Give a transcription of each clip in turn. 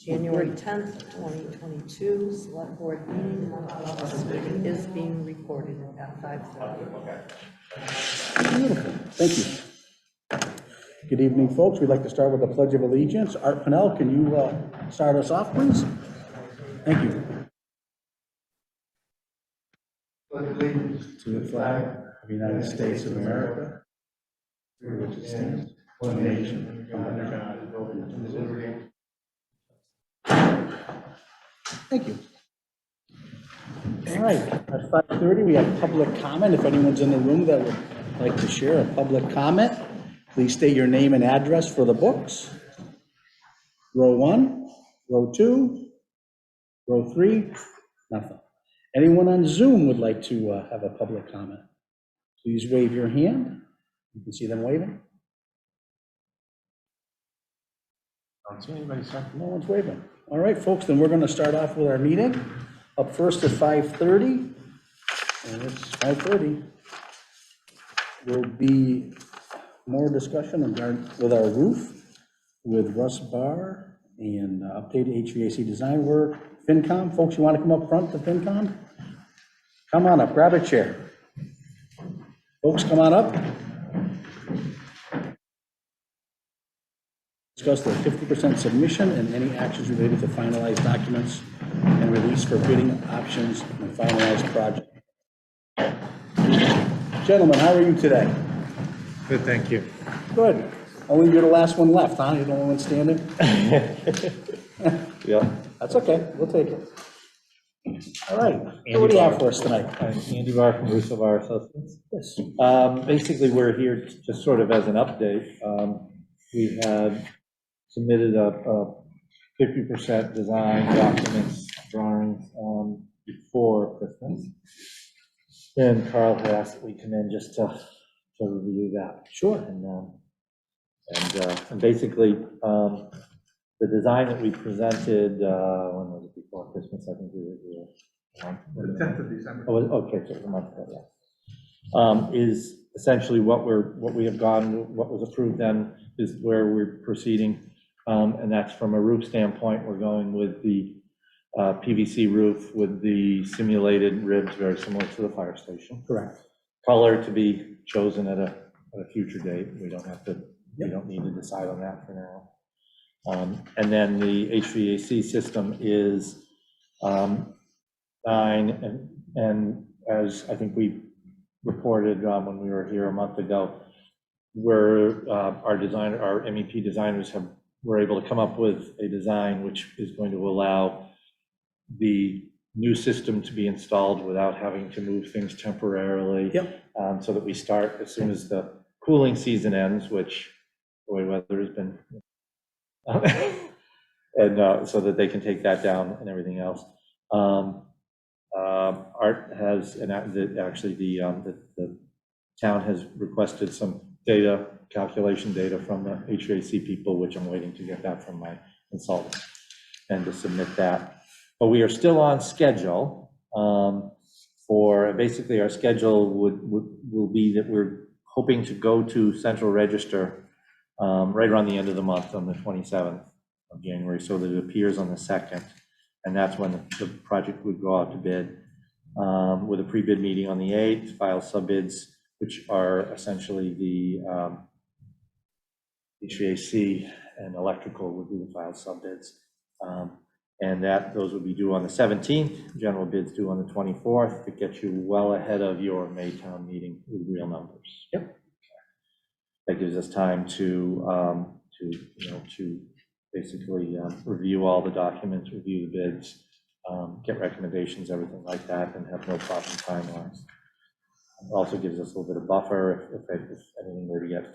January 10th, 2022, Select Board meeting. This meeting is being recorded at 5:30. Beautiful. Thank you. Good evening, folks. We'd like to start with the Pledge of Allegiance. Art Pennell, can you start us off, please? Thank you. Pledge allegiance to the flag of the United States of America, for which it stands, one nation, under God, indivisible. Thank you. All right, at 5:30, we have public comment. If anyone's in the room that would like to share a public comment, please state your name and address for the books. Row 1, row 2, row 3, nothing. Anyone on Zoom would like to have a public comment? Please wave your hand. You can see them waving. I don't see anybody, sir. No one's waving. All right, folks, then we're going to start off with our meeting. Up first at 5:30, and it's 5:30, will be more discussion with our roof with Russ Barr and updated HVAC design work. FinCom, folks, you want to come up front to FinCom? Come on up, grab a chair. Folks, come on up. Discuss the 50% submission and any actions related to finalized documents and release for bidding options and finalized project. Gentlemen, how are you today? Good, thank you. Good. Only you're the last one left, huh? You're the only one standing? Yeah. That's okay, we'll take it. All right, so what do you have for us tonight? I'm Andy Barr from Russo Barr Associates. Yes. Basically, we're here just sort of as an update. We had submitted a 50% design documents, drawings before Christmas. And Carl had asked that we come in just to review that. Sure. And basically, the design that we presented, when was it before Christmas? I think we were here. The 10th of December. Oh, okay, so it was a month ago, yeah. Is essentially what we have gone, what was approved then is where we're proceeding. And that's from a roof standpoint, we're going with the PVC roof with the simulated ribs, very similar to the fire station. Correct. Color to be chosen at a future date. We don't have to, we don't need to decide on that for now. And then the HVAC system is 9, and as I think we reported when we were here a month ago, where our MEP designers were able to come up with a design which is going to allow the new system to be installed without having to move things temporarily. Yep. So that we start as soon as the cooling season ends, which the way weather has been, and so that they can take that down and everything else. Art has, and actually the town has requested some data, calculation data from the HVAC people, which I'm waiting to get that from my consultant and to submit that. But we are still on schedule for, basically our schedule will be that we're hoping to go to Central Register right around the end of the month on the 27th of January, so that it appears on the 2nd. And that's when the project would go out to bid with a pre-bid meeting on the 8th, file subbids, which are essentially the HVAC and electrical would be the file subbids. And those would be due on the 17th, general bids due on the 24th, to get you well ahead of your May town meeting with real numbers. Yep. That gives us time to basically review all the documents, review the bids, get recommendations, everything like that, and have no problem timelines. It also gives us a little bit of buffer if anything were to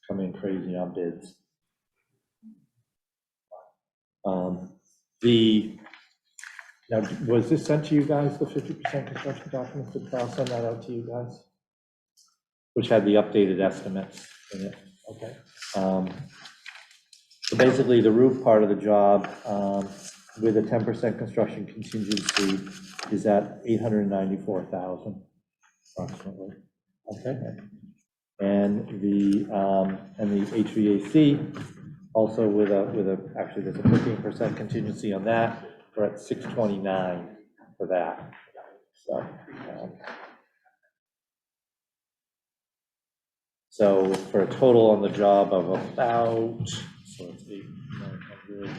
come in crazy on bids. Now, was this sent to you guys, the 50% construction documents? Did Carl send that out to you guys? Which had the updated estimates in it. Okay. So basically, the roof part of the job with a 10% construction contingency is at $894,000 approximately. Okay. And the HVAC also actually there's a 15% contingency on that. We're at 629 for that. So for a total on the job of about, so it's 8,900,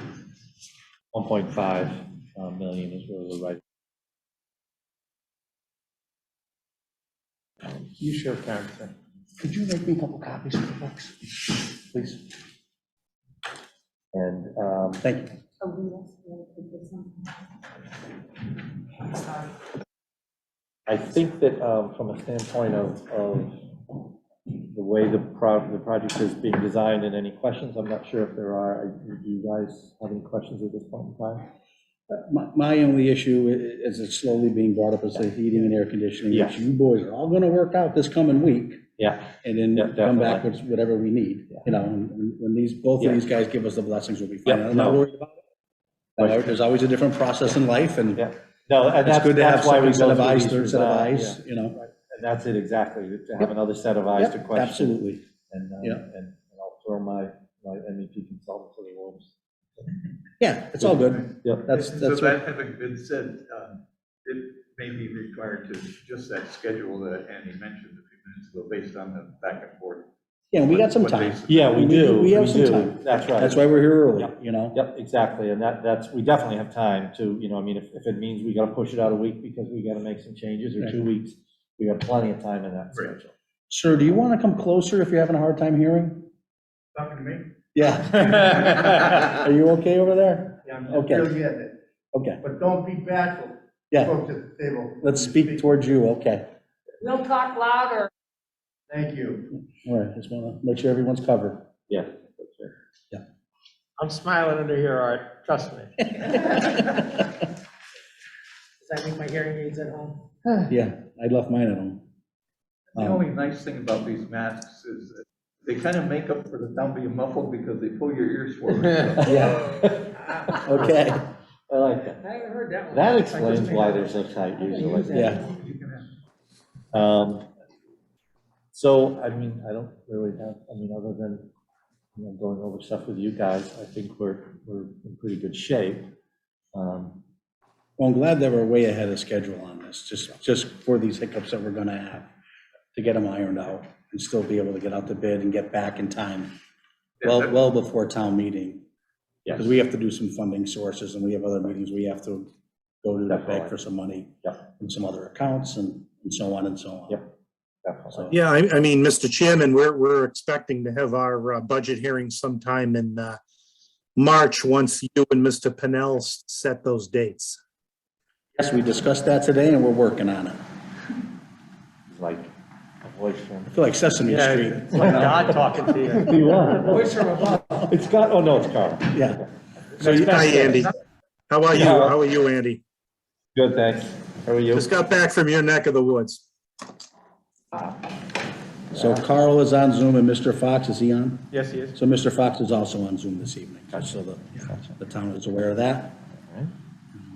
1.5 million is where we're right. You sure can, sir. Could you make me a couple copies for the books, please? And Thank you. I think that from a standpoint of the way the project is being designed and any questions, I'm not sure if there are. Do you guys have any questions at this point in time? My only issue is it's slowly being brought up as the heating and air conditioning, Yeah. which you boys are all gonna work out this coming week. Yeah. And then Yeah, come back definitely. with whatever we need, you know, and when both Yeah. of these guys give us the blessings, we'll be fine. Yeah, I'm not no. worried about it. There's always a different process in life, and Yeah. No, and it's that's good to have why we second set go of through eyes, these third set of design, eyes, you know. And that's it exactly, to have another set of eyes to Yep, question. absolutely. And Yeah. and I'll throw my MEP consultant to the wolves. Yeah, it's all good. Yep. That's So what, that having been said, it may be required to just that schedule that Andy mentioned a few minutes ago, based on the back and forth. yeah, we got some What they time. submit. Yeah, we do. We have some time. That's right. That's why we're here early, Yep. you know? Yep, exactly, and we definitely have time to, I mean, if it means we gotta push it out a week because we gotta make some changes, or Right. 2 weeks, we got plenty of time in that Right. schedule. Sir, do you want to come closer if you're having a hard time hearing? Talking to me? Yeah. Are you okay over there? Yeah, I'm Okay. really getting it, Okay, but don't be bashful. yeah, Folks at the table. let's speak towards you, okay. We'll talk louder. Thank you. All right, just want to make sure everyone's covered. Yeah, that's right. I'm smiling under here, Art, trust me. Does that make my hearing aids at home? Yeah, I left mine at home. The only nice thing about these masks is that they kind of make up for the sound being muffled because they pull your ears forward. Yeah, okay, I like that. I haven't heard that one. That I just explains made why it they're up. so tight I'm gonna usually. use that. yeah. You can have- So, I mean, I don't really have, I mean, other than, going over stuff with you guys, I think we're in pretty good shape. Well, I'm glad that we're way ahead of schedule on this, just for these hiccups that we're gonna have, to get them ironed out and still be able to get out the bid and get back in time, well before town meeting. Yes. Because we have to do some funding sources, and we have other meetings we have to go to beg Definitely. for some money Yep. from some other accounts and so on and so on. Yep. Definitely. So- Yeah, I mean, Mr. Chairman, we're expecting to have our budget hearing sometime in March, once you and Mr. Pennell set those dates. Yes, we discussed that today, and we're working on it. Like a voice from. I feel like Sesame Street. It's like God talking to you. You are. Voice from above. It's Scott, oh, no, it's Carl. Yeah, Hi, Andy. How are you? How are you, Andy? Good, thanks. How are you? Just got back from your neck of the woods. so Carl is on Zoom, and Mr. Fox, is he on? Yes, he is. So Mr. Fox is also on Zoom this evening, just so the town is aware of that.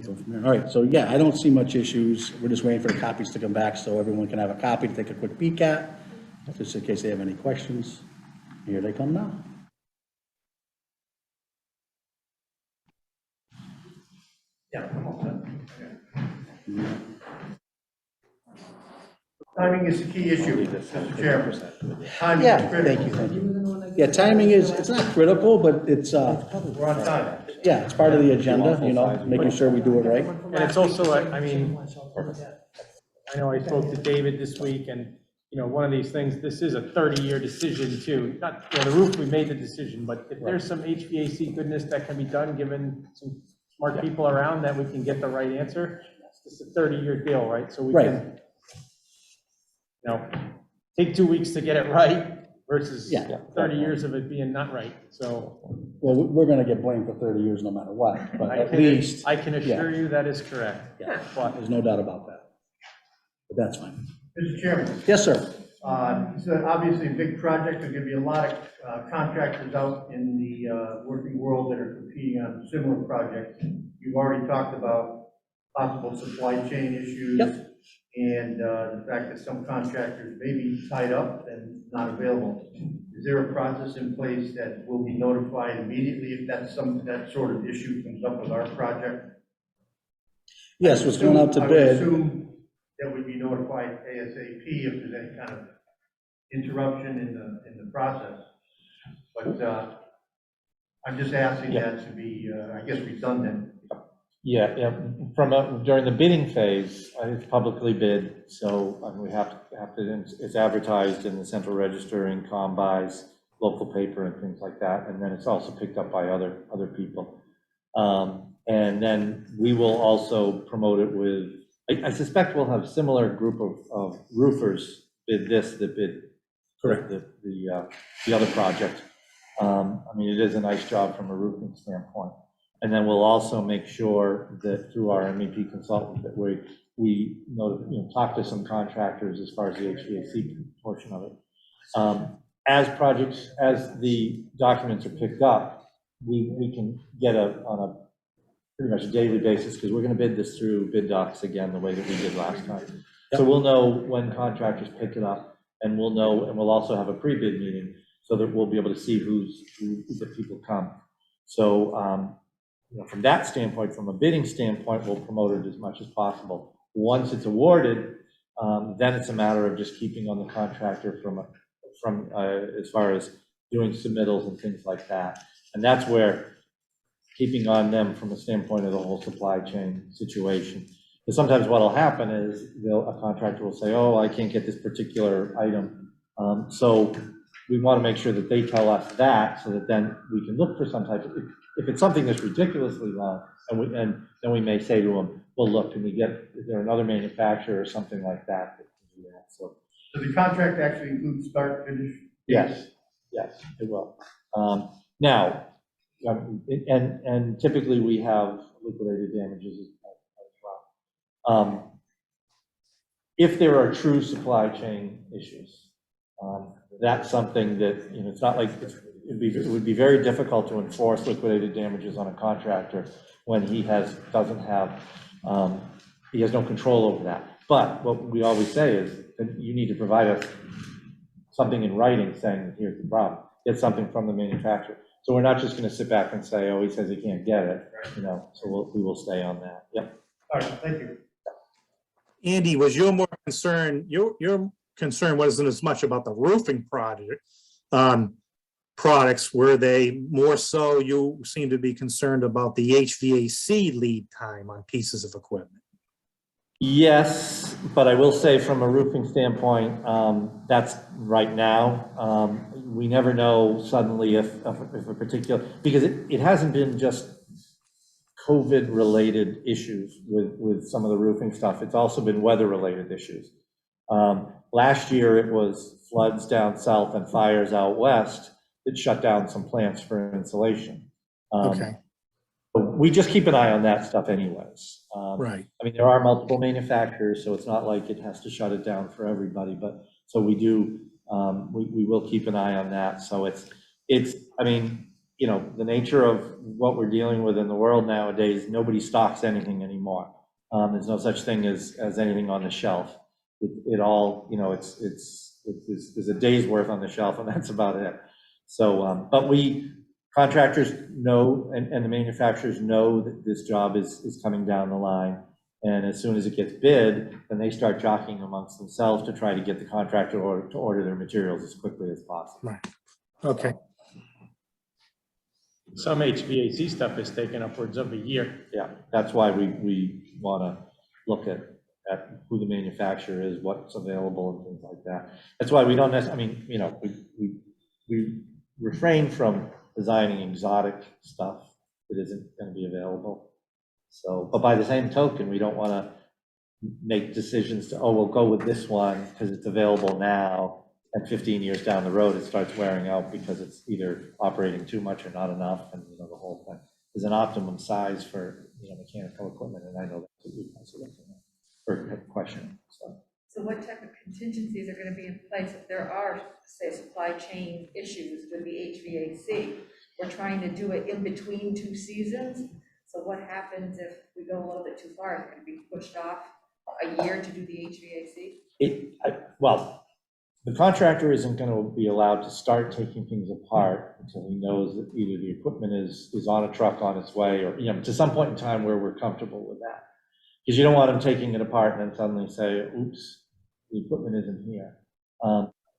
Go from there. All right, so yeah, I don't see much issues. We're just waiting for the copies to come back so everyone can have a copy to take a quick peek at, just in case they have any questions. Here they come now. Yeah. Timing is the key issue, Mr. Chairman. Timing Yeah, is critical. thank you, thank you. Yeah, timing is, it's not critical, but it's, We're on time. yeah, it's part of the agenda, you know, making sure we do it right. And it's also, I mean, I know I spoke to David this week, and, one of these things, this is a 30-year decision too. Not, the roof, we made the decision, but if there's some HVAC goodness that can be done, given some smart people around, that we can get the right answer, it's a 30-year deal, right? So we Right. can, take 2 weeks to get it right versus Yeah. 30 years of it being not right, so. Well, we're gonna get blamed for 30 years no matter what, but I at can- least, I can assure you that is correct. yeah, But there's no doubt about that. But that's fine. Mr. Chairman, Yes, sir. it's obviously a big project. There's going to be a lot of contractors out in the working world that are competing on similar projects. You've already talked about possible supply chain issues. Yep. and the fact that some contractors may be tied up and not available. Is there a process in place that will be notified immediately if that sort of issue comes up with our project? Yes, what's going out to I would bid. assume that would be notified ASAP if there's any kind of interruption in the process. But I'm just asking that to be, I guess, redundant. Yeah, during the bidding phase, it's publicly bid, so we have to, it's advertised in the central register, in combis, local paper and things like that, and then it's also picked up by other people. And then we will also promote it with, I suspect we'll have a similar group of roofers bid this, that bid Correct. the other project. I mean, it is a nice job from a roofing standpoint. And then we'll also make sure that through our MEP consultant that we talk to some contractors as far as the HVAC portion of it. As the documents are picked up, we can get on a pretty much daily basis, because we're going to bid this through bid docs again, the way that we did last time. So we'll know when contractors pick it up, and we'll know, and we'll also have a pre-bid meeting so that we'll be able to see who the people come. So, from that standpoint, from a bidding standpoint, we'll promote it as much as possible. Once it's awarded, then it's a matter of just keeping on the contractor from as far as doing submittals and things like that. And that's where keeping on them from the standpoint of the whole supply chain situation. Because sometimes what'll happen is a contractor will say, oh, I can't get this particular item. So we want to make sure that they tell us that, so that then we can look for some type of, if it's something that's ridiculously long, and then we may say to them, well, look, is there another manufacturer or something like that that can do that? So Does the contract actually include start, finish? yes, it will. Now, and typically we have liquidated damages as well. If there are true supply chain issues, that's something that, it's not like, it would be very difficult to enforce liquidated damages on a contractor when he has no control over that. But what we always say is that you need to provide us something in writing saying, here's the problem. Get something from the manufacturer. So we're not just going to sit back and say, oh, he says he can't get it, so we will stay on that. Yep. All right, thank you. Andy, was your more concern, your concern wasn't as much about the roofing products, were they more so, you seem to be concerned about the HVAC lead time on pieces of equipment? Yes, but I will say from a roofing standpoint, that's right now. We never know suddenly if a particular, because it hasn't been just COVID-related issues with some of the roofing stuff. It's also been weather-related issues. Last year, it was floods down south and fires out west that shut down some plants for insulation. Okay. We just keep an eye on that stuff anyways. Right. I mean, there are multiple manufacturers, so it's not like it has to shut it down for everybody, but so we do, we will keep an eye on that. So it's, I mean, the nature of what we're dealing with in the world nowadays, nobody stocks anything anymore. There's no such thing as anything on the shelf. It all, there's a day's worth on the shelf, and that's about it. So, but contractors know, and the manufacturers know that this job is coming down the line. And as soon as it gets bid, then they start jockeying amongst themselves to try to get the contractor to order their materials as quickly as possible. Right. Okay. Some HVAC stuff is taking upwards of a year. Yeah, that's why we want to look at who the manufacturer is, what's available, and things like that. That's why we don't necessarily, we refrain from designing exotic stuff that isn't going to be available. So, but by the same token, we don't want to make decisions to, we'll go with this one because it's available now, and 15 years down the road, it starts wearing out because it's either operating too much or not enough, and the whole thing. There's an optimum size for mechanical equipment, and I know that's what we also looking at, or question. So what type of contingencies are going to be in place if there are, say, supply chain issues with the HVAC? We're trying to do it in between two seasons. So what happens if we go a little bit too far? It's going to be pushed off a year to do the HVAC? Well, the contractor isn't going to be allowed to start taking things apart until he knows that either the equipment is on a truck on its way, or, to some point in time where we're comfortable with that. Because you don't want him taking it apart and then suddenly say, oops, the equipment isn't here.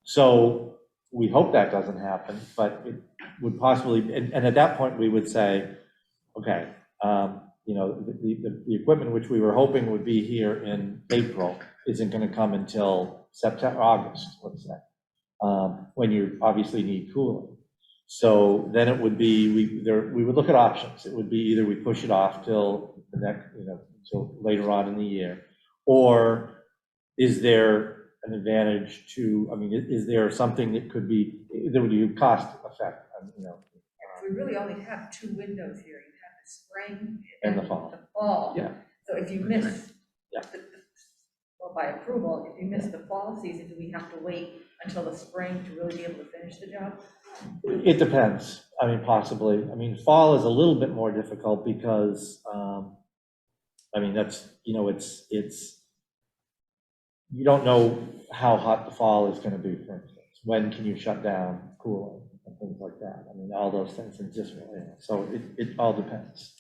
So we hope that doesn't happen, but it would possibly, and at that point, we would say, okay, the equipment which we were hoping would be here in April isn't going to come until September, August, let's say, when you obviously need cooling. So then it would be, we would look at options. It would be either we push it off till the next, till later on in the year, or is there an advantage to, is there something that could be, there would be cost effect, We really only have 2 windows here. You have the spring And the fall. The fall. Yeah. So if you miss, Yeah. well, by approval, if you miss the fall season, do we have to wait until the spring to really be able to finish the job? It depends. Possibly. Fall is a little bit more difficult because, that's, it's, you don't know how hot the fall is going to be, for instance. When can you shut down cooling and things like that? All those things are just really, so it all depends.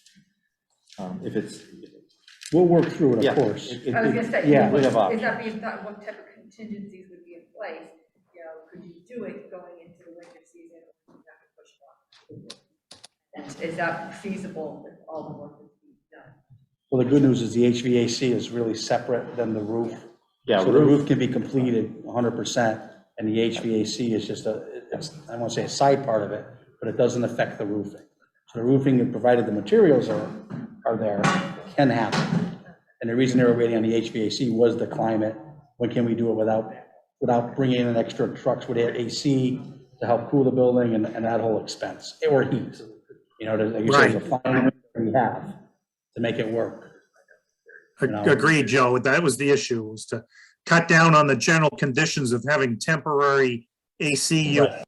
If it's, We'll work through it, yeah, of course. I was gonna say, yeah, we have is options. that being thought, what type of contingencies would be in place? Could you do it going into the winter season, or would you have to push it off? And is that feasible if all the work is being done? Well, the good news is the HVAC is really separate than the roof. Yeah, So the roof can be completed 100%, and the HVAC is just I won't say a side part of it, but it doesn't affect the roofing. So the roofing, provided the materials are there, can happen. And the reason they were waiting on the HVAC was the climate. When can we do it without bringing in extra trucks with AC to help cool the building and that whole expense, or heat? Like you said, the fine we have to make it work. Agreed, Joe. That was the issue, was to cut down on the general conditions of having temporary AC units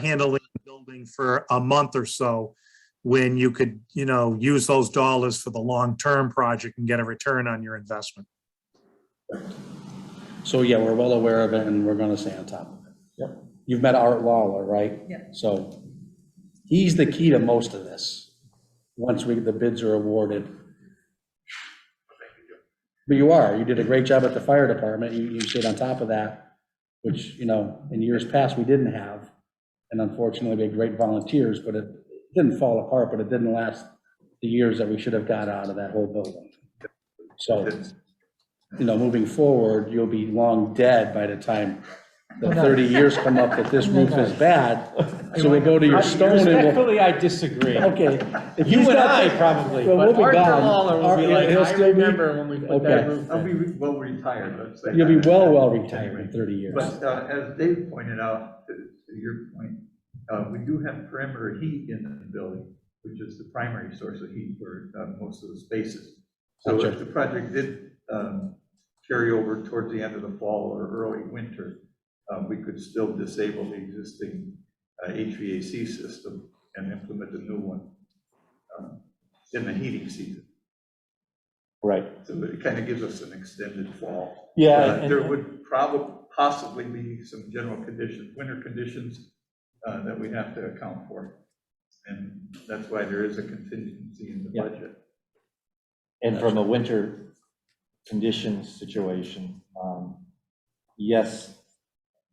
handling the building for a month or so, when you could, use those dollars for the long-term project and get a return on your investment. So yeah, we're well aware of it, and we're going to stay on top of it. Yep. You've met Art Lawler, right? Yeah. So he's the key to most of this, once the bids are awarded. But you did a great job at the fire department. You stayed on top of that, which, in years past, we didn't have. And unfortunately, we had great volunteers, but it didn't fall apart, but it didn't last the years that we should have got out of that whole building. So, moving forward, you'll be long dead by the time the 30 years come up that this roof is bad. So we'll go to your stone and we'll. Respectfully, I disagree. Okay. If You he's and not- I probably, Well, but we'll be Arthur gone. Lawler will be like, He'll I still be- remember when we put that Okay. roof I'll in. be well retired, let's say. You'll be well retired in 30 years. But as Dave pointed out, to your point, we do have perimeter heat in the building, which is the primary source of heat for most of the spaces. So Gotcha. if the project did carry over towards the end of the fall or early winter, we could still disable the existing HVAC system and implement a new one in the heating season. Right. So it kind of gives us an extended fall. Yeah, There would possibly be some general conditions, winter conditions that we have to account for. And that's why there is a contingency in the Yeah. budget. And from a winter conditions situation, yes,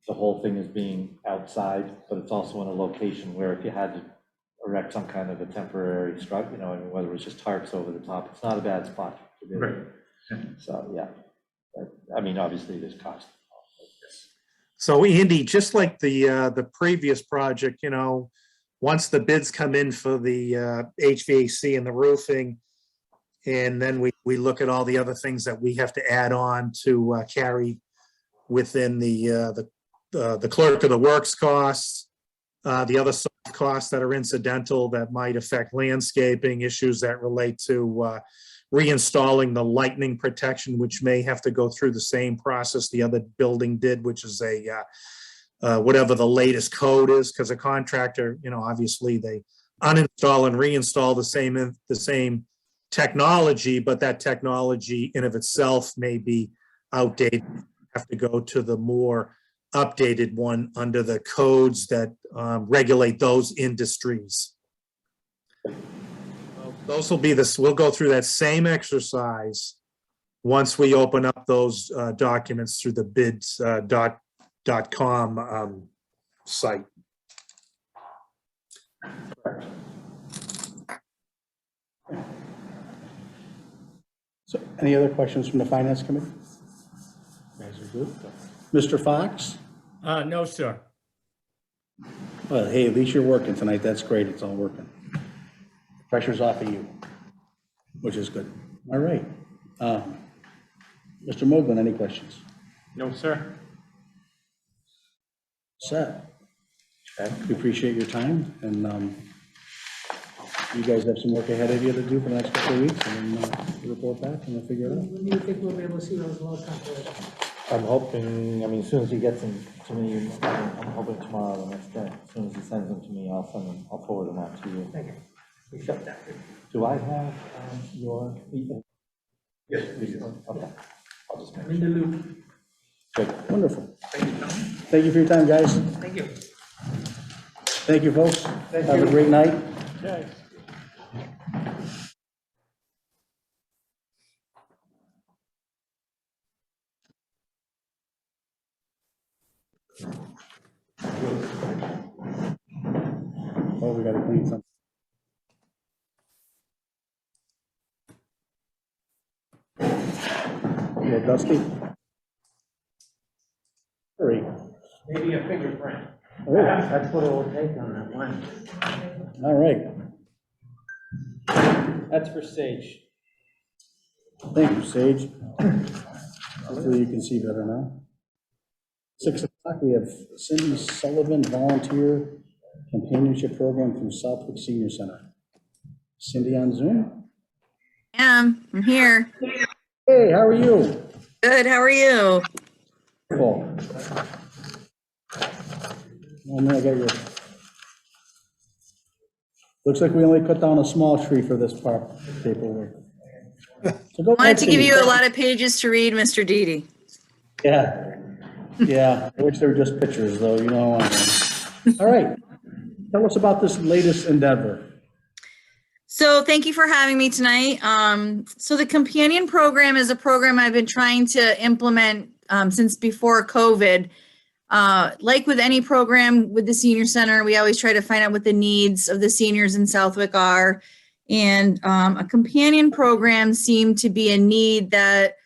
the whole thing is being outside, but it's also in a location where if you had to erect some kind of a temporary structure, whether it was just tarps over the top, it's not a bad spot to do it. Right. So, yeah. But, obviously, there's cost. So Andy, just like the previous project, once the bids come in for the HVAC and the roofing, and then we look at all the other things that we have to add on to carry within the clerk of the works costs, the other soft costs that are incidental that might affect landscaping, issues that relate to reinstalling the lightning protection, which may have to go through the same process the other building did, which is whatever the latest code is, because a contractor, obviously they uninstall and reinstall the same technology, but that technology in of itself may be outdated. Have to go to the more updated one under the codes that regulate those industries. Those will be this, we'll go through that same exercise once we open up those documents through the bids.com site. So any other questions from the Finance Committee? You guys are good. Mr. Fox? No, sir. Well, hey, at least you're working tonight. That's great. It's all working. Pressure's off of you, which is good. All right. Mr. Moglen, any questions? No, sir. Set. We appreciate your time, and you guys have some work ahead of you to do for the next couple of weeks, and then we'll report back and we'll figure it out. When do you think we'll be able to see those low calculations? I'm hoping, I mean, as soon as he gets them to me, I'm hoping tomorrow, or the next day. As soon as he sends them to me, I'll forward them out to you. Thank you. We shut that. Do I have your email? Yes, please. Okay. I'll just make I'm in the loop. Good. Wonderful. Thank you for your time, guys. Thank you. Thank you, folks. Have a great night. Okay. Oh, we gotta clean something. Yeah, Dusty? Hurry. Maybe a fingerprint. Oh, That's what it will take on that one. all right. That's for Sage. Thank you, Sage. Hopefully you can see better now. 6 o'clock, we have Cindy Sullivan, Volunteer Companionship Program from Southwick Senior Center. Cindy on Zoom? I'm here. Hey, how are you? Good, how are you? Cool. Oh, man, I got your... Looks like we only cut down a small tree for this part paperwork. So go Wanted ahead, to give Cindy. you a lot of pages to read, Mr. Didi. Yeah, yeah, I wish they were just pictures, though, you know. All right, tell us about this latest endeavor. So thank you for having me tonight. So the Companion Program is a program I've been trying to implement since before COVID. Like with any program with the Senior Center, we always try to find out what the needs of the seniors in Southwick are. And a companion program seemed to be a need that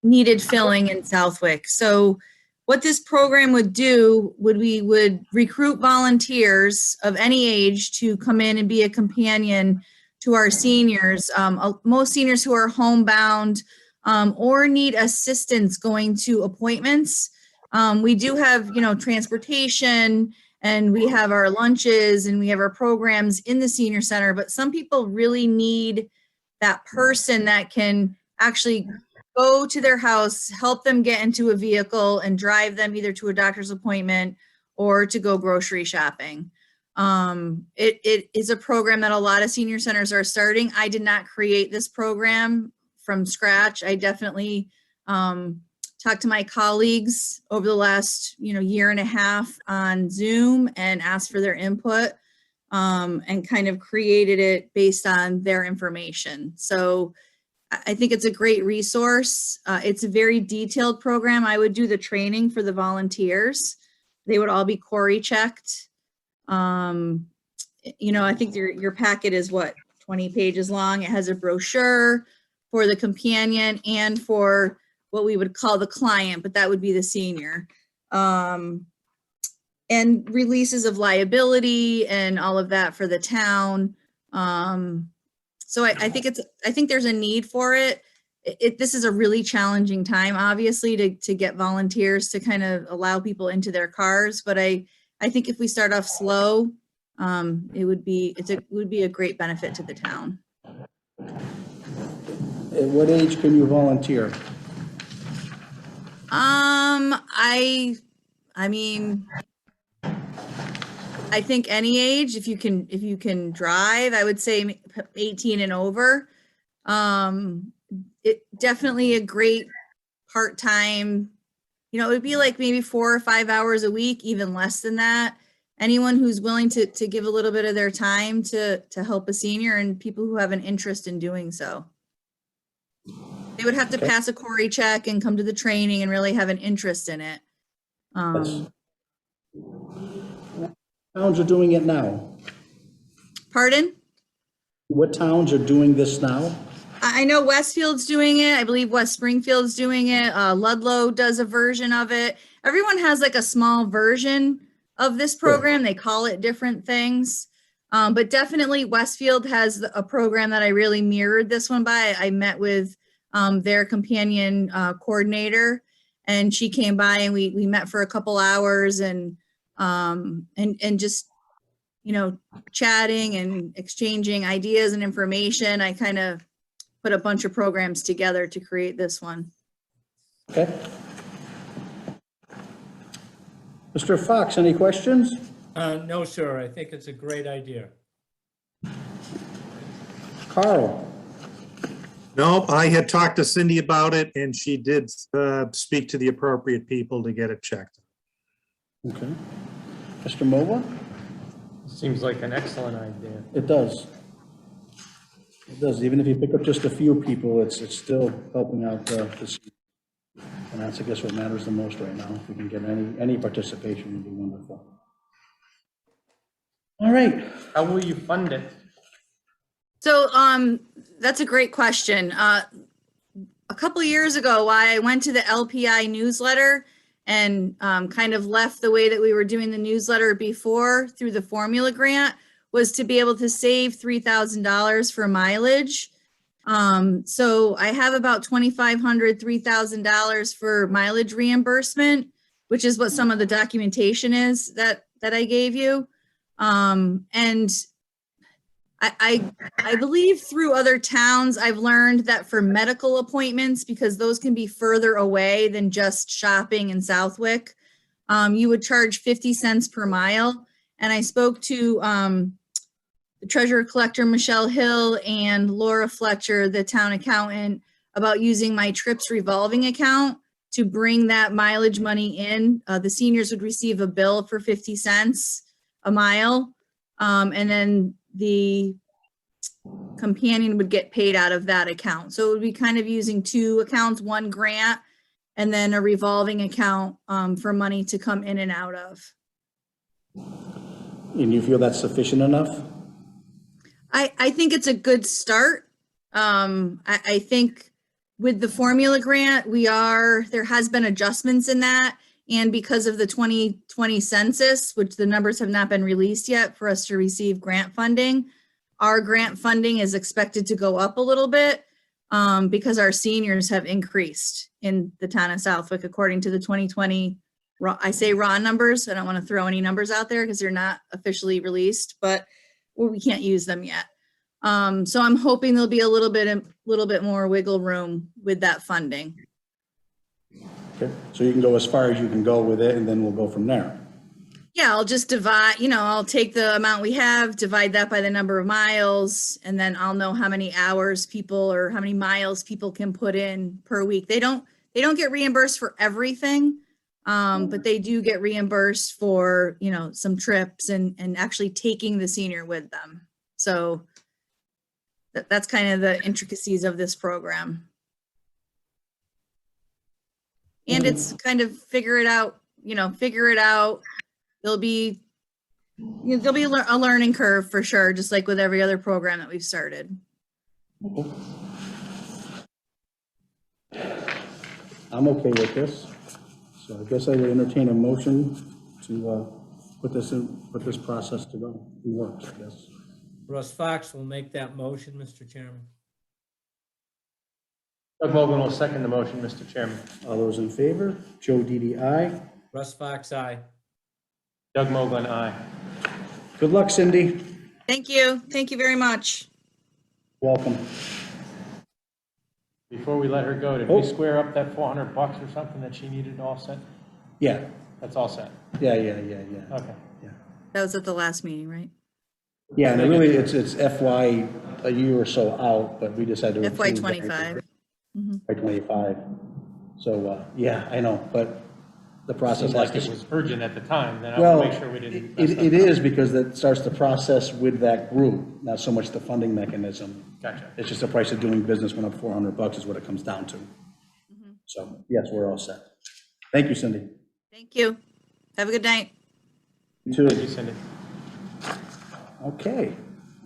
needed filling in Southwick. So what this program would do we would recruit volunteers of any age to come in and be a companion to our seniors. Most seniors who are homebound or need assistance going to appointments. We do have, transportation, and we have our lunches, and we have our programs in the senior center, but some people really need that person that can actually go to their house, help them get into a vehicle and drive them either to a doctor's appointment or to go grocery shopping. It is a program that a lot of senior centers are starting. I did not create this program from scratch. I definitely talked to my colleagues over the last year and a half on Zoom and asked for their input and kind of created it based on their information. So I think it's a great resource. It's a very detailed program. I would do the training for the volunteers. They would all be Corey checked. I think your packet is 20 pages long. It has a brochure for the companion and for what we would call the client, but that would be the senior. And releases of liability and all of that for the town. So I think there's a need for it. This is a really challenging time, obviously, to get volunteers to kind of allow people into their cars. But I think if we start off slow, it would be a great benefit to the town. At what age can you volunteer? I mean, I think any age, if you can drive, I would say 18 and over. It definitely a great part-time, it would be like maybe 4 or 5 hours a week, even less than that. Anyone who's willing to give a little bit of their time to help a senior and people who have an interest in doing so. They would have to Okay. pass a Corey check and come to the training and really have an interest in it. Towns are doing it now. Pardon? What towns are doing this now? I know Westfield's doing it. I believe West Springfield's doing it. Ludlow does a version of it. Everyone has like a small version of this program. They call it different things. But definitely Westfield has a program that I really mirrored this one by. I met with their companion coordinator, and she came by and we met for a couple hours and just, chatting and exchanging ideas and information. I kind of put a bunch of programs together to create this one. Okay. Mr. Fox, any questions? No, sir. I think it's a great idea. Carl? No, I had talked to Cindy about it and she did speak to the appropriate people to get it checked. Okay. Mr. Mova? Seems like an excellent idea. It does. It does. Even if you pick up just a few people, it's still helping out the seniors. And that's, I guess, what matters the most right now. If we can get any participation, would be wonderful. All right. How will you fund it? So that's a great question. A couple years ago, I went to the LPI newsletter and kind of left the way that we were doing the newsletter before through the formula grant was to be able to save $3,000 for mileage. So I have about $2,500, $3,000 for mileage reimbursement, which is what some of the documentation is that I gave you. And I believe through other towns, I've learned that for medical appointments, because those can be further away than just shopping in Southwick, you would charge 50 cents per mile. And I spoke to the treasurer collector, Michelle Hill, and Laura Fletcher, the town accountant, about using my trips revolving account to bring that mileage money in. The seniors would receive a bill for 50 cents a mile. And then the companion would get paid out of that account. So it would be kind of using two accounts, one grant, and then a revolving account for money to come in and out of. And you feel that's sufficient enough? I think it's a good start. I think with the formula grant, there has been adjustments in that. And because of the 2020 census, which the numbers have not been released yet for us to receive grant funding, our grant funding is expected to go up a little bit because our seniors have increased in the town of Southwick according to the 2020, I say raw numbers. I don't want to throw any numbers out there because they're not officially released, but we can't use them yet. So I'm hoping there'll be a little bit more wiggle room with that funding. Okay. So you can go as far as you can go with it, and then we'll go from there. Yeah, I'll just divide, I'll take the amount we have, divide that by the number of miles, and then I'll know how many hours people or how many miles people can put in per week. They don't get reimbursed for everything, but they do get reimbursed for, some trips and actually taking the senior with them. So that's kind of the intricacies of this program. And it's kind of figure it out. There'll be a learning curve for sure, just like with every other program that we've started. I'm okay with this. So I guess I would entertain a motion to put this process to go. It works, I guess. Russ Fox will make that motion, Mr. Chairman. Doug Mogul will second the motion, Mr. Chairman. All those in favor? Joe Didi, aye. Russ Fox, aye. Doug Mogul, aye. Good luck, Cindy. Thank you. Thank you very much. Welcome. Before we let her go, did we square up that $400 or something that she needed all set? Yeah, That's all set? yeah. Okay. Yeah. That was at the last meeting, right? Yeah, and really, it's FY a year or so out, but we decided to. FY approve that. '25. FY '25. So, yeah, I know, but the process Seemed has like it to. was urgent at the time, then I Well, want to make sure we didn't. mess it up. is because it starts the process with that group, not so much the funding mechanism. Gotcha. It's just the price of doing business went up $400 is what it comes down to. So, yes, we're all set. Thank you, Cindy. Thank you. Have a good night. You too. Thank you, Cindy. Okay,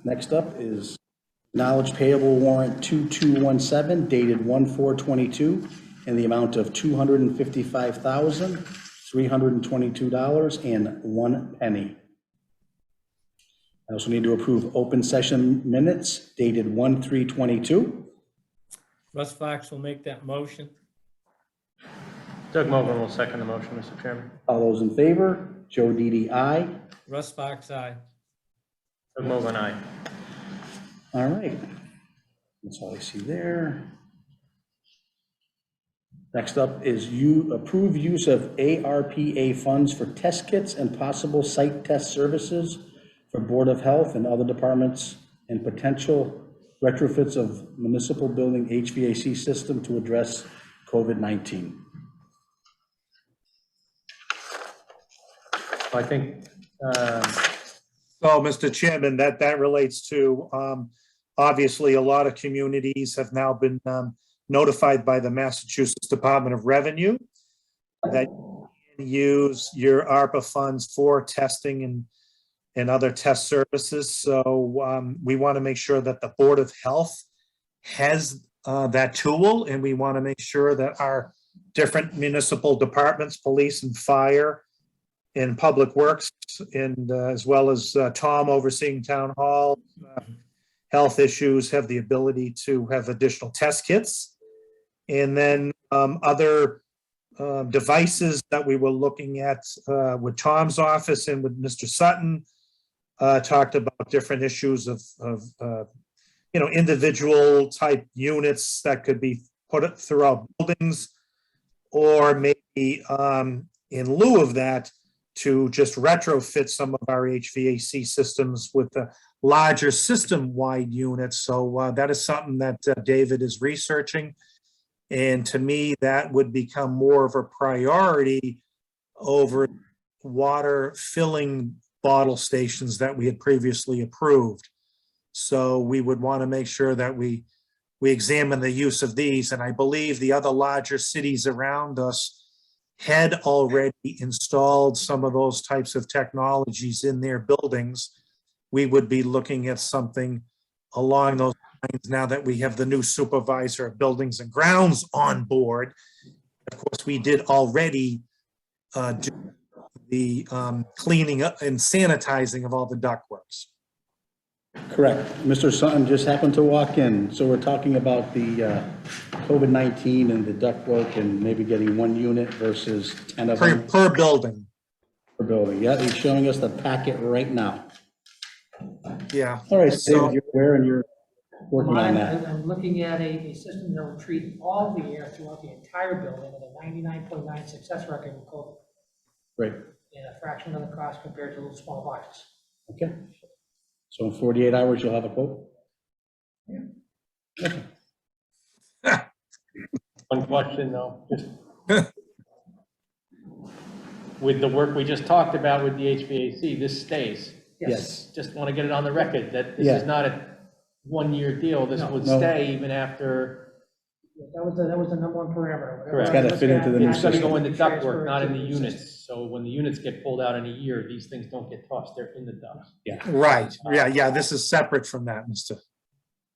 next up is knowledge payable warrant 2217 dated 1/4/22 in the amount of $255,322.01. I also need to approve open session minutes dated 1/3/22. Russ Fox will make that motion. Doug Mogul will second the motion, Mr. Chairman. All those in favor? Joe Didi, aye. Russ Fox, aye. Doug Mogul, aye. All right, that's all I see there. Next up is you approve use of ARPA funds for test kits and possible site test services for Board of Health and other departments and potential retrofits of municipal building HVAC system to address COVID-19. I think, So, Mr. Chairman, that relates to, obviously, a lot of communities have now been notified by the Massachusetts Department of Revenue that you can use your ARPA funds for testing and other test services. So we want to make sure that the Board of Health has that tool, and we want to make sure that our different municipal departments, police and fire, in Public Works, and as well as Tom overseeing Town Hall, health issues, have the ability to have additional test kits. And then other devices that we were looking at with Tom's office and with Mr. Sutton, talked about different issues of individual type units that could be put throughout buildings, or maybe in lieu of that, to just retrofit some of our HVAC systems with the larger system-wide units. So that is something that David is researching. And to me, that would become more of a priority over water filling bottle stations that we had previously approved. So we would want to make sure that we examine the use of these. And I believe the other larger cities around us had already installed some of those types of technologies in their buildings. We would be looking at something along those lines now that we have the new supervisor of buildings and grounds on board. Of course, we did already do the cleaning up and sanitizing of all the ductworks. Correct. Mr. Sutton just happened to walk in, so we're talking about the COVID-19 and the ductwork and maybe getting one unit versus 10 of them Per building, per building. Yeah, he's showing us the packet right now. yeah. All right, So- David, you're aware and you're working on that. I'm looking at a system that will treat all the air throughout the entire building with a 99.9 success record in COVID, Great, and a fraction of the cost compared to little small boxes. okay. So in 48 hours, you'll have a quote? Okay. one question though, just with the work we just talked about with the HVAC, this stays. Yes. Just want to get it on the record that this Yeah. is not a one-year deal. This would No. stay even after. That was the number one parameter. Correct. It's gotta fit into the new It's going to system. go in the ductwork, Transfer not in the to units. So when the units get pulled out in a year, these things don't get tossed. They're in the ducts. Right, yeah, this is separate from that, Mr.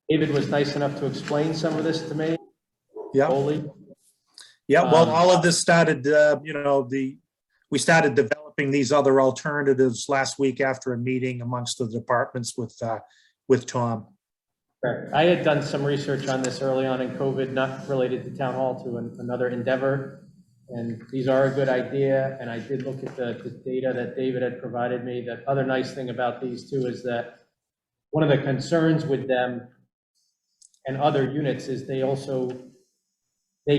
David was nice enough to explain some of this to me. Yeah. Fully. Yeah, well, all of this started, we started developing these other alternatives last week after a meeting amongst the departments with Tom. Correct. I had done some research on this early on in COVID, not related to town hall, to another endeavor. And these are a good idea. And I did look at the data that David had provided me. The other nice thing about these two is that one of the concerns with them and other units is they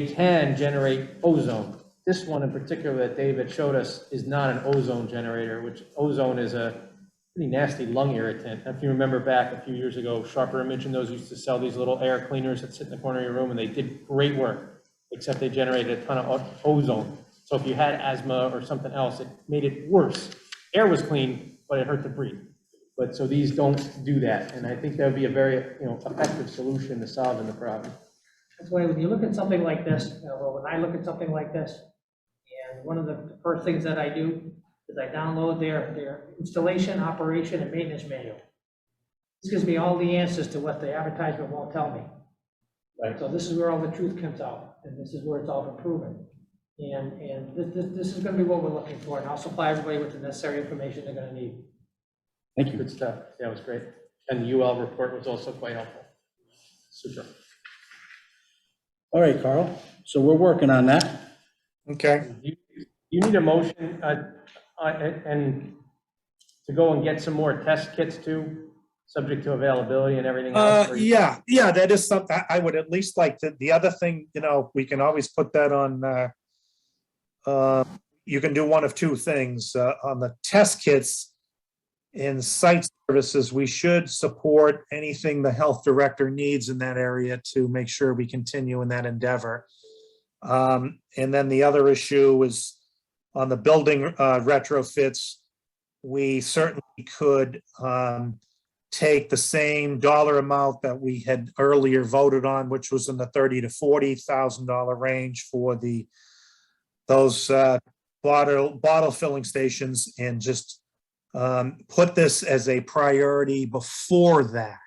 can generate ozone this one in particular that David showed us is not an ozone generator, which ozone is a pretty nasty lung irritant. If you remember back a few years ago, Sharper Image and those used to sell these little air cleaners that sit in the corner of your room, and they did great work, except they generated a ton of ozone. So if you had asthma or something else, it made it worse. Air was clean, but it hurt to breathe. But so these don't do that, and I think that would be a very, effective solution to solving the problem. That's why when you look at something like this, or when I look at something like this, and one of the first things that I do is I download their installation, operation, and maintenance manual. This gives me all the answers to what the advertisement won't tell me. Right. So this is where all the truth comes out, and this is where it's all been proven. And this is gonna be what we're looking for, and I'll supply everybody with the necessary information they're gonna need. Thank you. Good stuff. Yeah, it was great. And the UL report was also quite helpful. Super. All right, Carl, so we're working on that. Okay. You need a motion, and to go and get some more test kits too, subject to availability and everything else? Yeah, that is something I would at least like to. The other thing, we can always put that on, you can do one of two things. On the test kits in site services, we should support anything the health director needs in that area to make sure we continue in that endeavor. And then the other issue is on the building retrofits, we certainly could take the same dollar amount that we had earlier voted on, which was in the $30,000 to $40,000 range for those bottle filling stations, and just put this as a priority before that.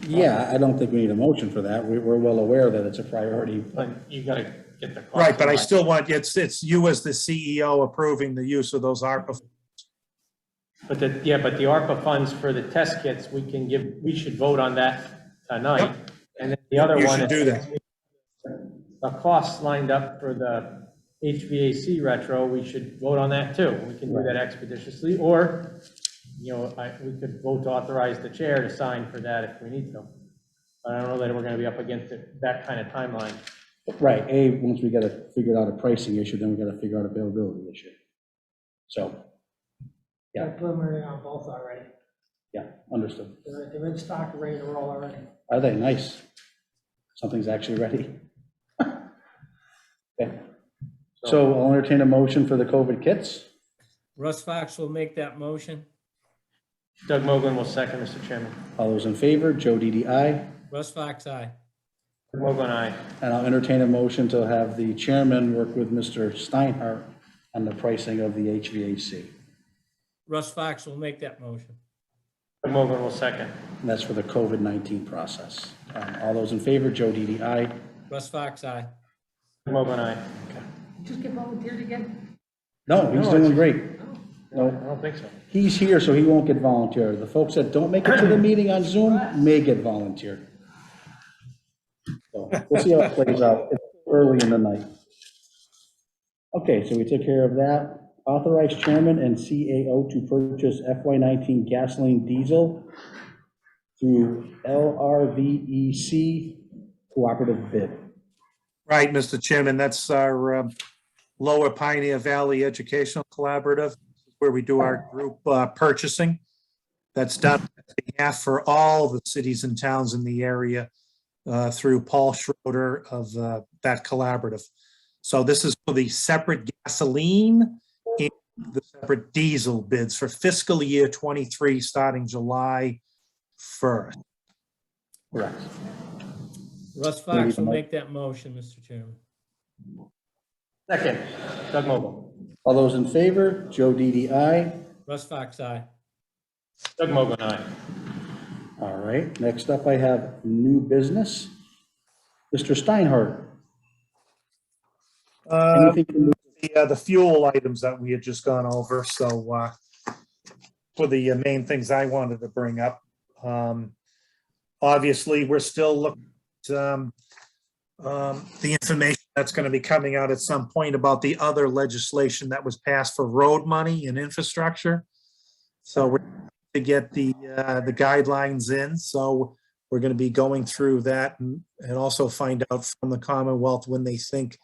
Yeah, I don't think we need a motion for that. We're well aware that it's a priority. But you gotta get the cost. Right, but I in line. still want, it's you as the CEO approving the use of those ARPA. But but the ARPA funds for the test kits, we should vote on that tonight. Yep. And then the other You one. should do that. The costs lined up for the HVAC retro, we should vote on that too. We can do that expeditiously, or, we could vote to authorize the chair to sign for that if we need to. But I don't know that we're gonna be up against that kind of timeline. Right, once we gotta figure out a pricing issue, then we gotta figure out availability issue. So, Got a preliminary on both already. yeah, understood. They're in stock, ready to roll already. Are they? Nice. Something's actually ready. Okay. So I'll entertain a motion for the COVID kits. Russ Fox will make that motion. Doug Mogul will second, Mr. Chairman. All those in favor, Joe DDI. Russ Fox, aye. Doug Mogul, aye. And I'll entertain a motion to have the chairman work with Mr. Steinhardt on the pricing of the HVAC. Russ Fox will make that motion. Doug Mogul will second. And that's for the COVID-19 process. All those in favor, Joe DDI. Russ Fox, aye. Doug Mogul, aye. Just get volunteered again? No, he's doing great. No, I don't think so. He's here, so he won't get volunteered. The folks that don't make it to the meeting on Zoom may get volunteered. So we'll see how it plays out. It's early in the night. Okay, so we took care of that. Authorize chairman and CAO to purchase FY19 gasoline diesel through LRVEC cooperative bid. Right, Mr. Chairman, that's our Lower Pioneer Valley Educational Collaborative, where we do our group purchasing. That's done on behalf for all the cities and towns in the area through Paul Schroeder of that collaborative. So this is for the separate gasoline and the separate diesel bids for fiscal year 23, starting July 1st. Correct. Russ Fox will make that motion, Mr. Chairman. Second, Doug Mogul. All those in favor, Joe DDI. Russ Fox, aye. Doug Mogul, aye. All right, next up I have new business. Mr. Steinhardt. Anything to move? The fuel items that we had just gone over, so for the main things I wanted to bring up. Obviously, we're still looking at the information that's going to be coming out at some point about the other legislation that was passed for road money and infrastructure. So we're to get the guidelines in. So We're going to be going through that and also find out from the Commonwealth when they think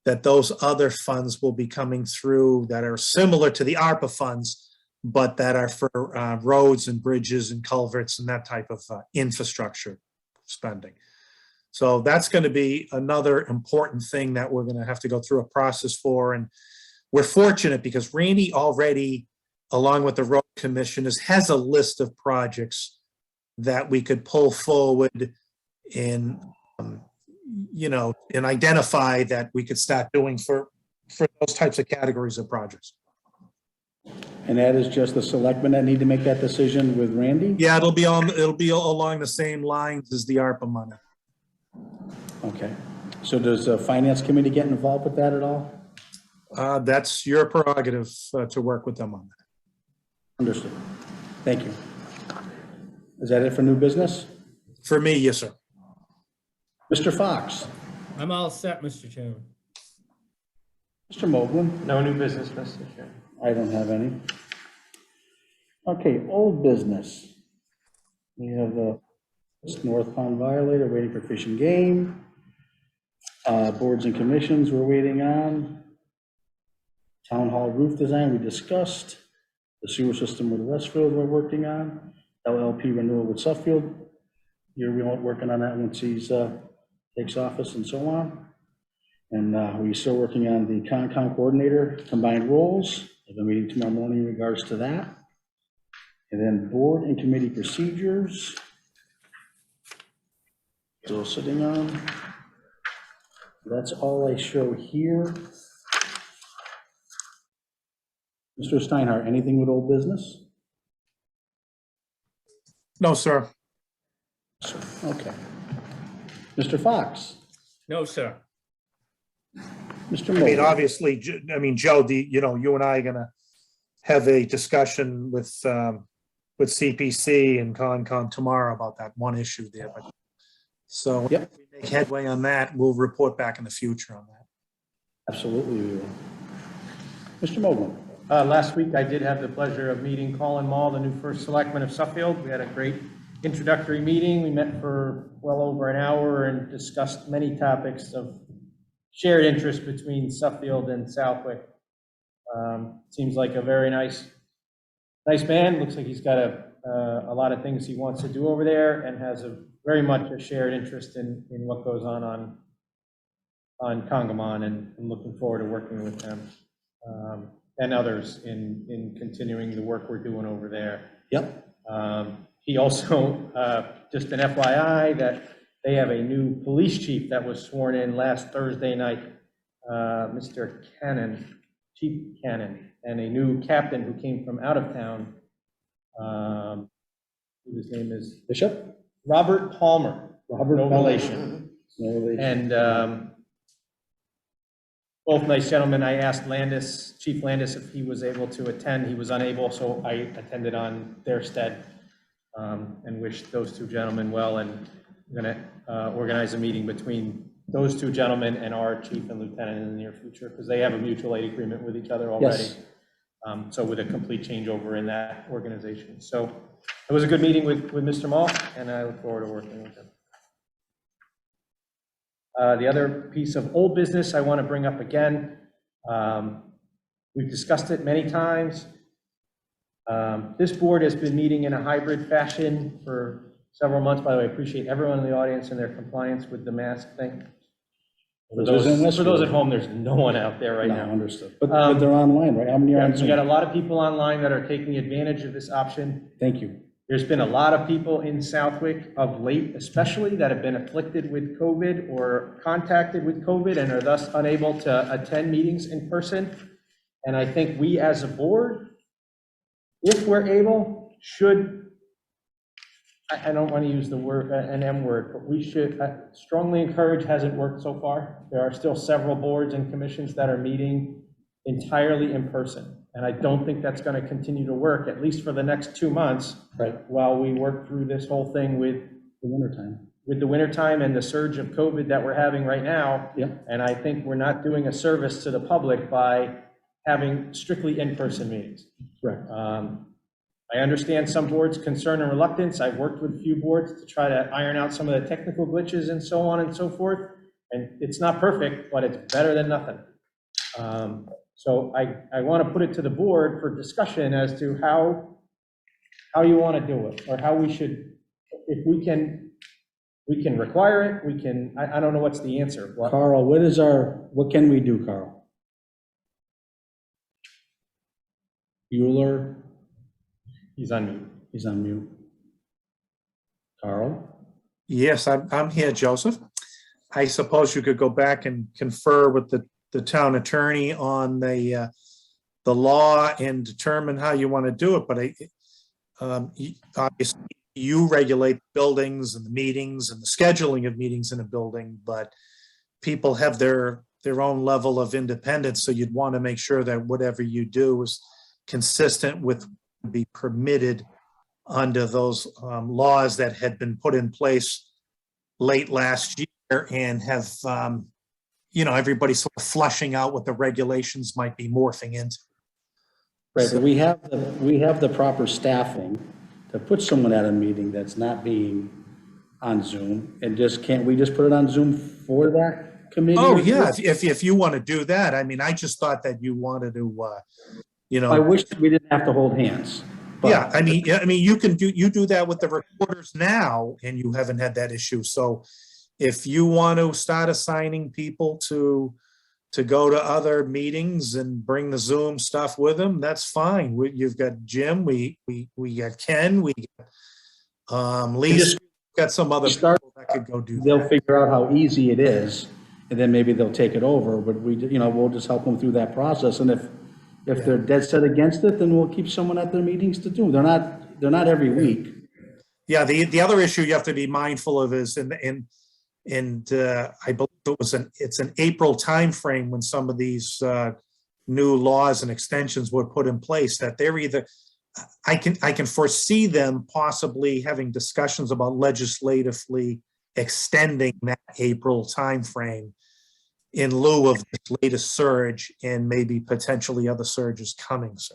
that those other funds will be coming through that are similar to the ARPA funds, but that are for roads and bridges and culverts and that type of infrastructure spending. So that's going to be another important thing that we're going to have to go through a process for. And we're fortunate because Randy already, along with the road commissioners, has a list of projects that we could pull forward and, and identify that we could start doing for those types of categories of projects. And that is just the selectmen that need to make that decision with Randy? Yeah, it'll be along the same lines as the ARPA money. Okay. So does the finance committee get involved with that at all? That's your prerogative to work with them on that. Understood. Thank you. Is that it for new business? For me, yes, sir. Mr. Fox? I'm all set, Mr. Chairman. Mr. Moglen? No new business, Mr. Chairman. I don't have any. Okay, old business. We have the North Pond Violator waiting for Fish and Game. Boards and commissions we're waiting on. Town Hall roof design we discussed. The sewer system with Westfield we're working on. LLP renewal with Suffield. You're working on that once he takes office and so on. And we're still working on the Concom coordinator combined roles. I have a meeting tomorrow morning in regards to that. And then board and committee procedures. Still sitting on. That's all I show here. Mr. Steinhardt, anything with old business? No, sir. Okay. Mr. Fox? No, sir. Mr. I mean, Moore? obviously, Joe, you and I are gonna have a discussion with CPC and Concom tomorrow about that one issue there. But so Yep. if we make headway on that, we'll report back in the future on that. Absolutely we will. Mr. Mogul? Last week, I did have the pleasure of meeting Colin Mall, the new first selectman of Suffield. We had a great introductory meeting. We met for well over an hour and discussed many topics of shared interest between Suffield and Southwick. Seems like a very nice man. Looks like he's got a lot of things he wants to do over there and has very much a shared interest in what goes on Congamon, and I'm looking forward to working with him and others in continuing the work we're doing over there. Yep. He also, just an FYI, that they have a new police chief that was sworn in last Thursday night, Mr. Cannon, Chief Cannon, and a new captain who came from out of town, whose name is Bishop? Robert Palmer. Robert No Palmer. relation. No relation. And both nice gentlemen. I asked Chief Landis, if he was able to attend. He was unable, so I attended on their stead, and wished those two gentlemen well. And I'm going to organize a meeting between those two gentlemen and our chief and lieutenant in the near future, because they have a mutual aid agreement with each other already. Yes. So with a complete changeover in that organization. So it was a good meeting with Mr. Mall, and I look forward to working with him. The other piece of old business I want to bring up again, we've discussed it many times. This board has been meeting in a hybrid fashion for several months. By the way, I appreciate everyone in the audience and their compliance with the mask thing. For those at home, there's no one out there right now. Understood. But they're online, right? How many are on We Zoom? got a lot of people online that are taking advantage of this option. Thank you. There's been a lot of people in Southwick of late, especially, that have been afflicted with COVID or contacted with COVID and are thus unable to attend meetings in person. And I think we as a board, if we're able, should, I don't want to use the word, an M word, but we should strongly encourage, hasn't worked so far. There are still several boards and commissions that are meeting entirely in person. And I don't think that's going to continue to work, at least for the next 2 months, Right. while we work through this whole thing with The wintertime. the wintertime and the surge of COVID that we're having right now. Yep. And I think we're not doing a service to the public by having strictly in-person meetings. Correct. I understand some boards' concern and reluctance. I've worked with a few boards to try to iron out some of the technical glitches and so on and so forth. And it's not perfect, but it's better than nothing. So I want to put it to the board for discussion as to how you want to do it, or how we should, if we can require it, we can, I don't know what's the answer. Carl, what can we do, Carl? Bueller, He's on mute. he's on mute. Carl? Yes, I'm here, Joseph. I suppose you could go back and confer with the town attorney on the law and determine how you want to do it, but obviously you regulate buildings and the meetings and the scheduling of meetings in a building, but people have their own level of independence, so you'd want to make sure that whatever you do is consistent with be permitted under those laws that had been put in place late last year and have, everybody's sort of flushing out what the regulations might be morphing into. Right, but we have the proper staffing to put someone at a meeting that's not being on Zoom, and can't we just put it on Zoom for that committee? Oh, yeah, if you want to do that. I mean, I just thought that you wanted to, I wish we didn't have to hold hands. But yeah, I mean, you do that with the recorders now, and you haven't had that issue. So if you want to start assigning people to go to other meetings and bring the Zoom stuff with them, that's fine. You've got Jim, we got Ken, we got Lisa, got some other people that could go do that. They'll figure out how easy it is, and then maybe they'll take it over, but we'll just help them through that process. And if they're dead set against it, then we'll keep someone at their meetings to do. They're not every week. Yeah, the other issue you have to be mindful of is, and I believe it's an April timeframe when some of these new laws and extensions were put in place, that they're either, I can foresee them possibly having discussions about legislatively extending that April timeframe in lieu of this latest surge and maybe potentially other surges coming, sir.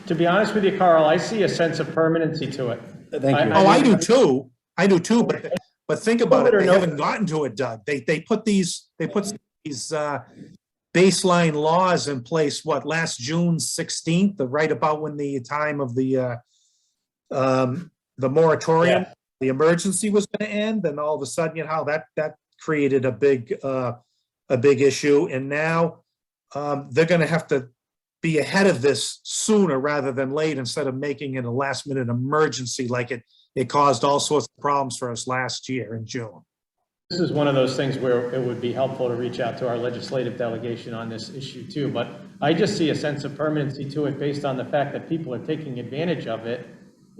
To be honest with you, Carl, I see a sense of permanency to it. Thank you. I do too. But think about it. They haven't gotten to it, Doug. They put these baseline laws in place, last June 16th, right about when the time of the moratorium, the emergency was going to end, and all of a sudden, that created a big issue. And now they're going to have to be ahead of this sooner rather than late, instead of making it a last minute emergency like it caused all sorts of problems for us last year in June. This is one of those things where it would be helpful to reach out to our legislative delegation on this issue too, but I just see a sense of permanency to it based on the fact that people are taking advantage of it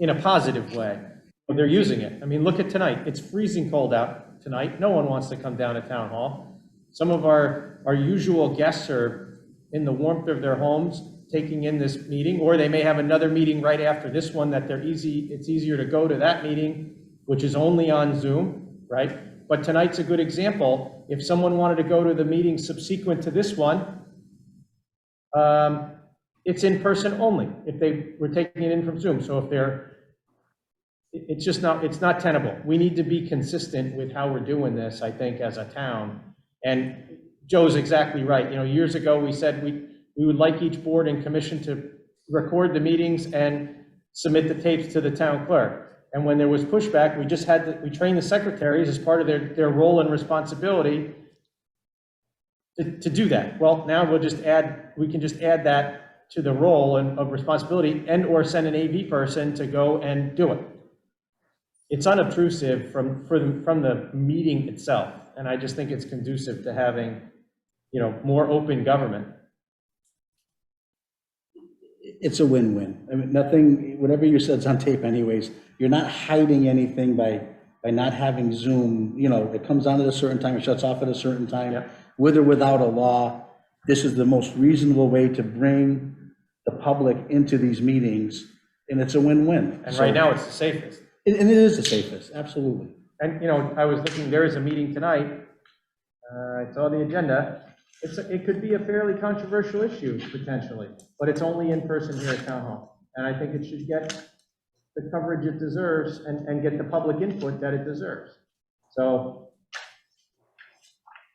in a positive way. They're using it. I mean, look at tonight. It's freezing cold out tonight. No one wants to come down to town hall. Some of our usual guests are in the warmth of their homes taking in this meeting, or they may have another meeting right after this one that it's easier to go to that meeting, which is only on Zoom, right? But tonight's a good example. If someone wanted to go to the meeting subsequent to this one, it's in person only if they were taking it in from Zoom. So it's not tenable. We need to be consistent with how we're doing this, I think, as a town. And Joe's exactly right. Years ago, we said we would like each board and commission to record the meetings and submit the tapes to the town clerk. And when there was pushback, we trained the secretaries as part of their role and responsibility to do that. Well, now we can just add that to the role of responsibility, and or send an AV person to go and do it. It's unobtrusive from the meeting itself. And I just think it's conducive to having, more open government. It's a win-win. I mean, whatever you said's on tape anyways. You're not hiding anything by not having Zoom. It comes on at a certain time, it shuts off at a certain time. Yep. With or without a law, this is the most reasonable way to bring the public into these meetings, and it's a win-win. And right now, it's the safest. And it is the safest, absolutely. And, I was looking, there is a meeting tonight. I saw the agenda. It could be a fairly controversial issue, potentially, but it's only in person here at Town Hall. and I think it should get the coverage it deserves and get the public input that it deserves. So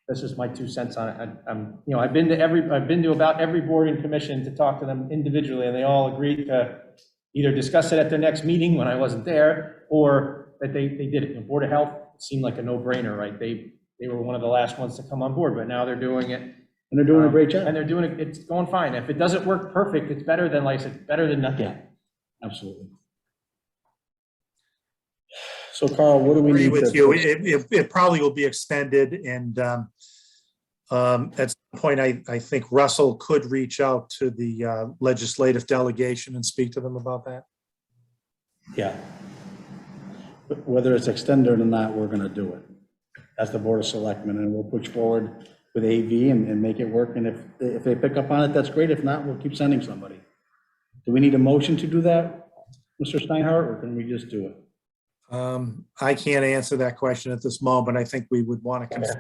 that's just my 2 cents on it. I've been to about every board and commission to talk to them individually, and they all agreed to either discuss it at their next meeting when I wasn't there, or that they did it. The Board of Health seemed like a no-brainer, right? They were one of the last ones to come on board, but now they're doing it. And they're doing a great job. And they're doing it, it's going fine. If it doesn't work perfect, it's better than, like I said, better than nothing. Yeah, absolutely. So Carl, what do we Agree need with to? you. It probably will be extended, and at some point, I think Russell could reach out to the legislative delegation and speak to them about that. Yeah. But whether it's extended or not, we're gonna do it as the Board of Selectmen, and we'll push forward with AV and make it work. And if they pick up on it, that's great. If not, we'll keep sending somebody. Do we need a motion to do that, Mr. Steinhardt, or can we just do it? I can't answer that question at this moment. I think we would want to consult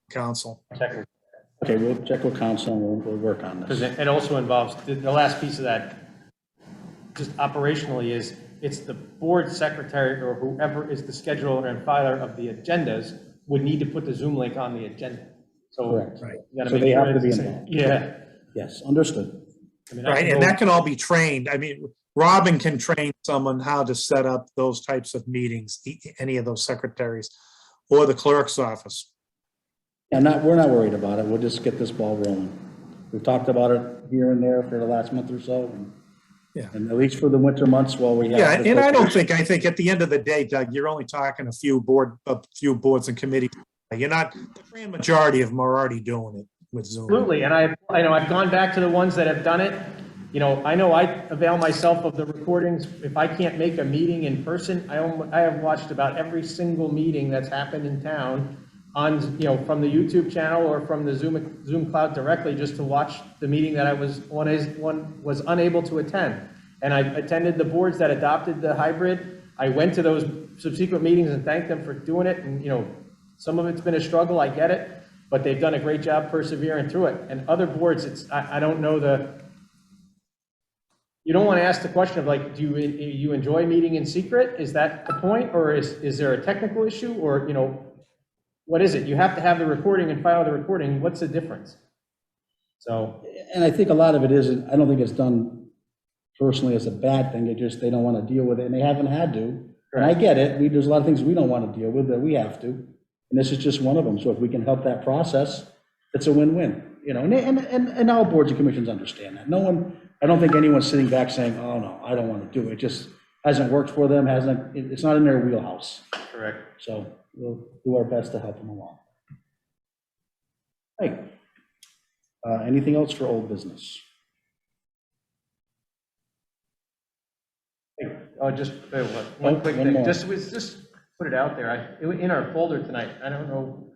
council. Okay, we'll check with council and we'll work on Because this. it also involves, the last piece of that, just operationally, is it's the board secretary or whoever is the scheduler and filer of the agendas would need to put the Zoom link on the agenda. So Correct. Right. you gotta So make they sure have to be it's- involved. Yeah. Yes, understood. I mean, I Right, can and go- that can all be trained. I mean, Robin can train someone how to set up those types of meetings, any of those secretaries, or the clerk's office. And we're not worried about it. We'll just get this ball rolling. We've talked about it here and there for the last month or so. Yeah. And at least for the winter months while we have. Yeah, the and I COVID. think at the end of the day, Doug, you're only talking a few boards and committees. You're not, the grand majority of them are already doing it with Zoom. Absolutely, and I know I've gone back to the ones that have done it. I know I avail myself of the recordings. If I can't make a meeting in person, I have watched about every single meeting that's happened in town on, from the YouTube channel or from the Zoom cloud directly, just to watch the meeting that I was unable to attend. And I attended the boards that adopted the hybrid. I went to those subsequent meetings and thanked them for doing it. And, some of it's been a struggle, I get it, but they've done a great job persevering through it. And other boards, I don't know you don't want to ask the question of like, do you enjoy meeting in secret? Is that the point? Or is there a technical issue? Or, what is it? You have to have the recording and file the recording. What's the difference? So. And I think a lot of it is, I don't think it's done personally as a bad thing. They don't want to deal with it and they haven't had to. And I get it. There's a lot of things we don't want to deal with that we have to. And this is just one of them. So if we can help that process, it's a win-win, and all boards and commissions understand that. I don't think anyone's sitting back saying, oh no, I don't want to do it. It just hasn't worked for them, it's not in their wheelhouse. Correct. So we'll do our best to help them along. Hey, anything else for old business? Just one quick one thing, more. just put it out there. In our folder tonight, I don't know,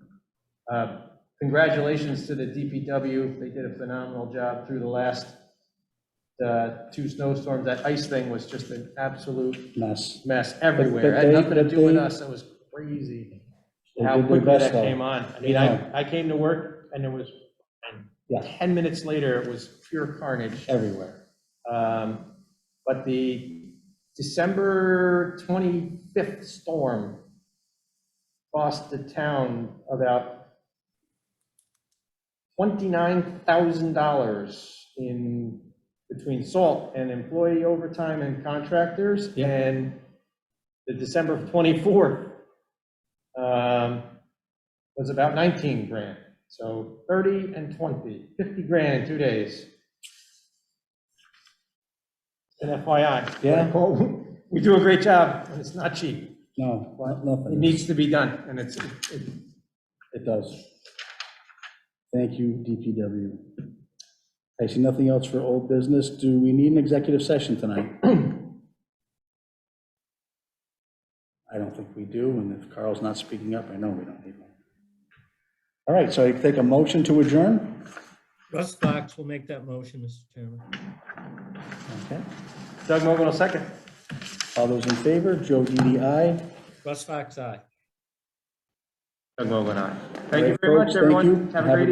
congratulations to the DPW. They did a phenomenal job through the last 2 snowstorms. That ice thing was just an absolute mess everywhere. It had nothing to do with us. It was crazy how quickly that came on. I mean, I came to work and there was, 10 minutes later, it was pure carnage Everywhere. But the December 25th storm cost the town about $29,000 in between salt and employee overtime and contractors. Yep. And the December 24th was about 19 grand. So 30 and 20, 50 grand in 2 days. An FYI. Yeah. We do a great job, and it's not cheap. No, It nothing. needs to be done, and it It does. Thank you, DPW. I see nothing else for old business. Do we need an executive session tonight? I don't think we do, and if Carl's not speaking up, I know we don't need one. All right, so I take a motion to adjourn? Russ Fox will make that motion, Mr. Chairman. Okay. Doug Mogul, second. All those in favor? Joe Didi, aye. Russ Fox, aye. Doug Mogul, aye. All Thank you right, very much, folks, thank everyone. you. Have a Have a great evening.